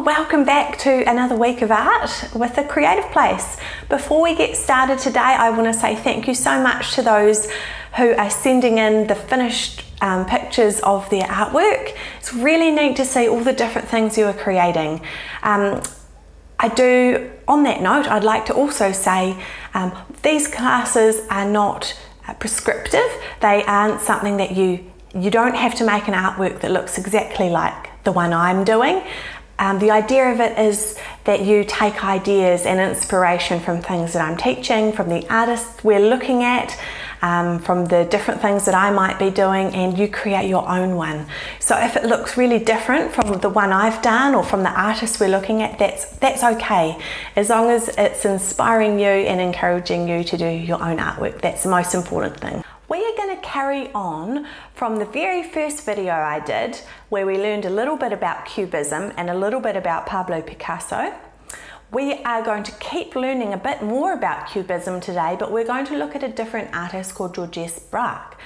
welcome back to another week of art with the Creative Place. Before we get started today, I want to say thank you so much to those who are sending in the finished pictures of their artwork. It's really neat to see all the different things you are creating. On that note, I'd like to also say these classes are not prescriptive. They aren't something that you don't have to make an artwork that looks exactly like the one I'm doing. The idea of it is that you take ideas and inspiration from things that I'm teaching, from the artists we're looking at, from the different things that I might be doing, and you create your own one. So if it looks really different from the one I've done or from the artist we're looking at, that's okay. As long as it's inspiring you and encouraging you to do your own artwork, that's the most important thing. We are going to carry on from the very first video I did, where we learned a little bit about cubism and a little bit about Pablo Picasso. We are going to keep learning a bit more about cubism today, but we're going to look at a different artist called Georges Braque,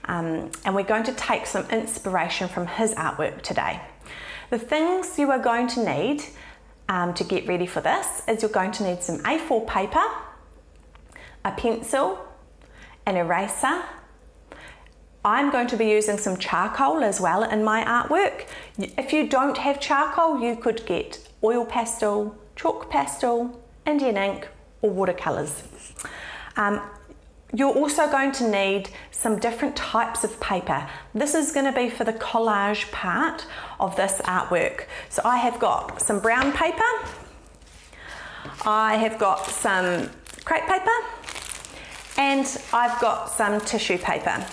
and we're going to take some inspiration from his artwork today. The things you are going to need to get ready for this is you're going to need some A4 paper, a pencil, an eraser. I'm going to be using some charcoal as well in my artwork. If you don't have charcoal, you could get oil pastel, chalk pastel, Indian ink, or watercolors. You're also going to need some different types of paper. This is going to be for the collage part of this artwork. So I have got some brown paper, I have got some crepe paper, and I've got some tissue paper.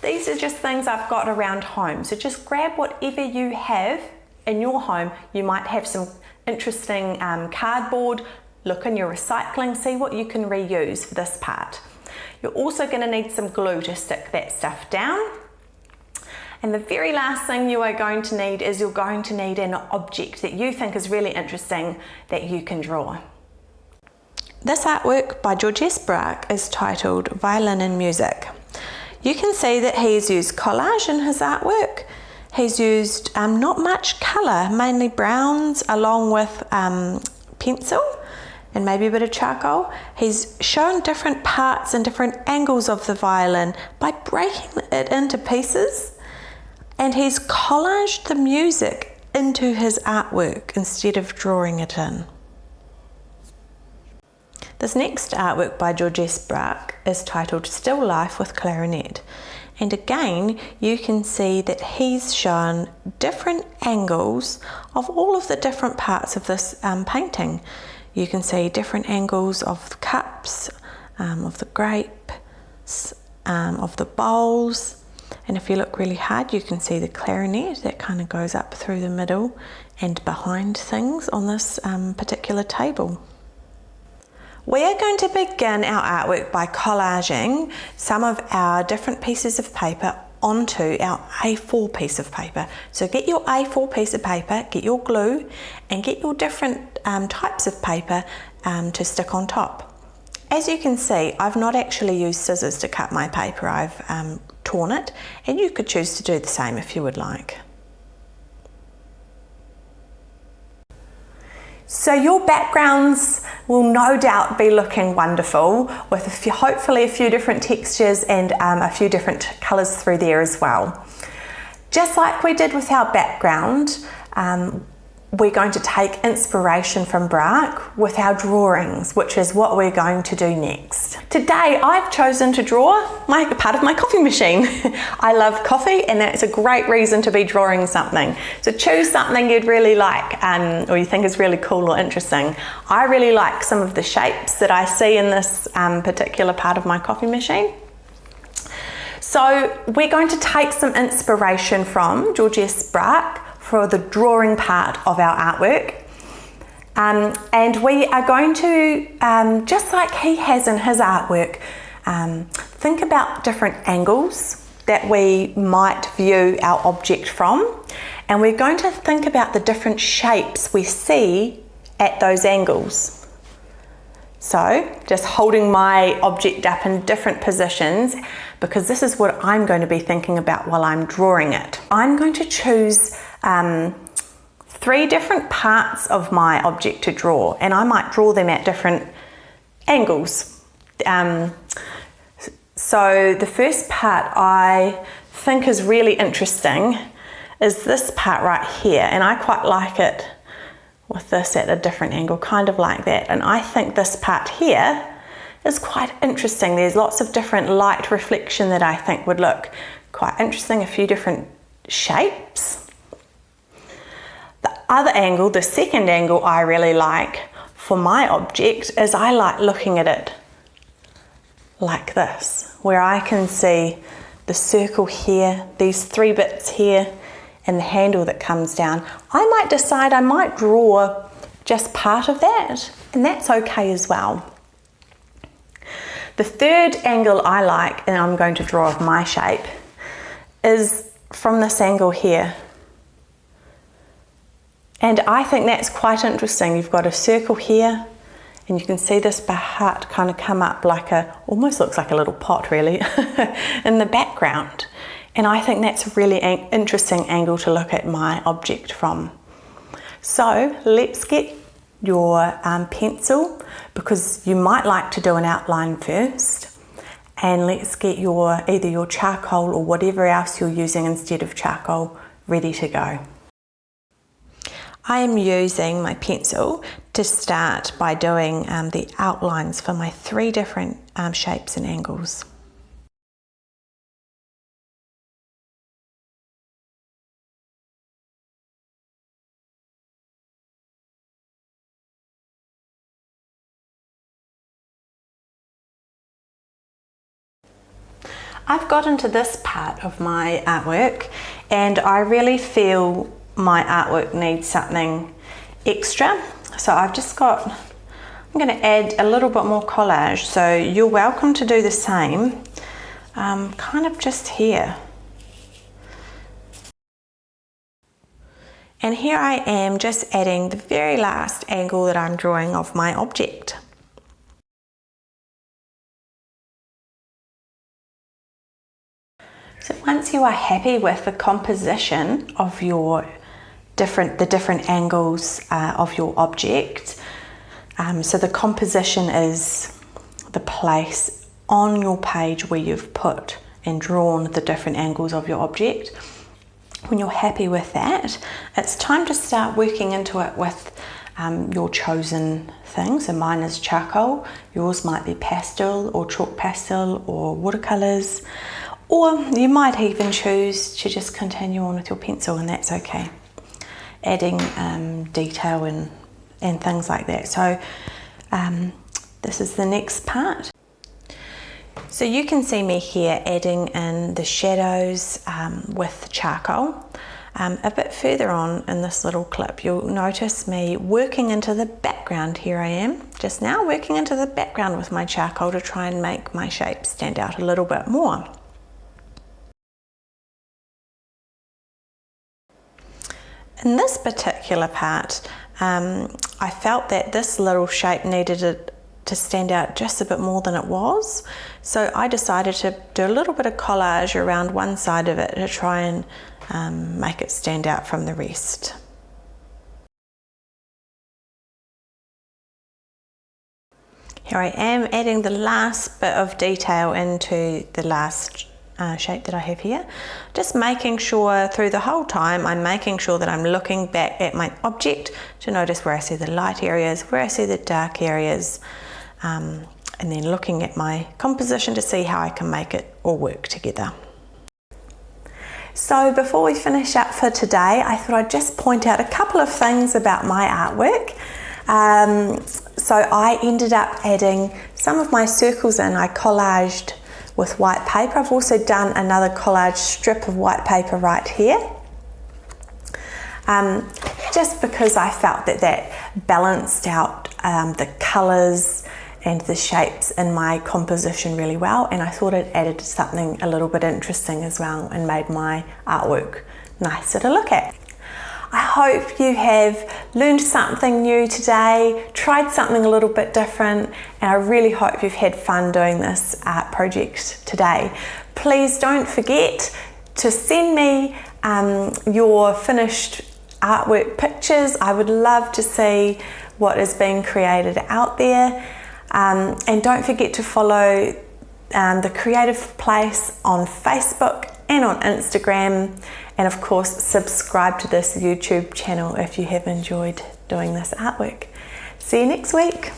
These are just things I've got around home. So just grab whatever you have in your home. You might have some interesting cardboard. Look in your recycling, see what you can reuse for this part. You're also going to need some glue to stick that stuff down. And the very last thing you are going to need is you're going to need an object that you think is really interesting that you can draw. This artwork by Georges Braque is titled Violin and Music. You can see that he's used collage in his artwork. He's used not much colour, mainly browns along with pencil and maybe a bit of charcoal. He's shown different parts and different angles of the violin by breaking it into pieces, and he's collaged the music into his artwork instead of drawing it in. This next artwork by Georges Braque is titled Still Life with Clarinet. And again, you can see that he's shown different angles of all of the different parts of this painting. You can see different angles of the cups, of the grapes, of the bowls. And if you look really hard, you can see the clarinet that kind of goes up through the middle and behind things on this particular table. We are going to begin our artwork by collaging some of our different pieces of paper onto our A4 piece of paper. So get your A4 piece of paper, get your glue, and get your different types of paper to stick on top. As you can see, I've not actually used scissors to cut my paper, I've torn it, and you could choose to do the same if you would like. So your backgrounds will no doubt be looking wonderful with hopefully a few different textures and a few different colours through there as well. Just like we did with our background, we're going to take inspiration from Braque with our drawings, which is what we're going to do next. Today I've chosen to draw part of my coffee machine. I love coffee, and that's a great reason to be drawing something. So choose something you'd really like or you think is really cool or interesting. I really like some of the shapes that I see in this particular part of my coffee machine. So we're going to take some inspiration from Georges Braque for the drawing part of our artwork, and we are going to, just like he has in his artwork, think about different angles that we might view our object from, and we're going to think about the different shapes we see at those angles. So just holding my object up in different positions, because this is what I'm going to be thinking about while I'm drawing it. I'm going to choose 3 different parts of my object to draw, and I might draw them at different angles. So the first part I think is really interesting is this part right here, and I quite like it with this at a different angle, kind of like that. And I think this part here is quite interesting. There's lots of different light reflection that I think would look quite interesting, a few different shapes. The other angle, the second angle I really like for my object is I like looking at it like this, where I can see the circle here, these 3 bits here, and the handle that comes down. I might decide I might draw just part of that, and that's okay as well. The third angle I like, and I'm going to draw of my shape, is from this angle here. And I think that's quite interesting. You've got a circle here, and you can see this heart kind of come up like almost looks like a little pot really, in the background. And I think that's a really interesting angle to look at my object from. So let's get your pencil, because you might like to do an outline first, and let's get either your charcoal or whatever else you're using instead of charcoal ready to go. I am using my pencil to start by doing the outlines for my 3 different shapes and angles. I've gotten to this part of my artwork, and I really feel my artwork needs something extra. So I'm going to add a little bit more collage. So you're welcome to do the same, kind of just here. And here I am just adding the very last angle that I'm drawing of my object. So once you are happy with the composition of the different angles of your object, so the composition is the place on your page where you've put and drawn the different angles of your object. When you're happy with that, it's time to start working into it with your chosen thing. So mine is charcoal, yours might be pastel or chalk pastel or watercolors. Or you might even choose to just continue on with your pencil, and that's okay. Adding detail and things like that. So this is the next part. So you can see me here adding in the shadows with charcoal. A bit further on in this little clip, you'll notice me working into the background. Here I am, just now working into the background with my charcoal to try and make my shape stand out a little bit more. In this particular part, I felt that this little shape needed it to stand out just a bit more than it was. So I decided to do a little bit of collage around one side of it to try and make it stand out from the rest. Here I am adding the last bit of detail into the last shape that I have here, just making sure through the whole time I'm making sure that I'm looking back at my object to notice where I see the light areas, where I see the dark areas, and then looking at my composition to see how I can make it all work together. So before we finish up for today, I thought I'd just point out a couple of things about my artwork. So I ended up adding some of my circles in. I collaged with white paper. I've also done another collage strip of white paper right here, just because I felt that that balanced out the colours and the shapes in my composition really well, and I thought it added something a little bit interesting as well and made my artwork nicer to look at. I hope you have learned something new today, tried something a little bit different, and I really hope you've had fun doing this art project today. Please don't forget to send me your finished artwork pictures. I would love to see what is being created out there. And don't forget to follow The Creative Place on Facebook and on Instagram. And of course, subscribe to this YouTube channel if you have enjoyed doing this artwork. See you next week.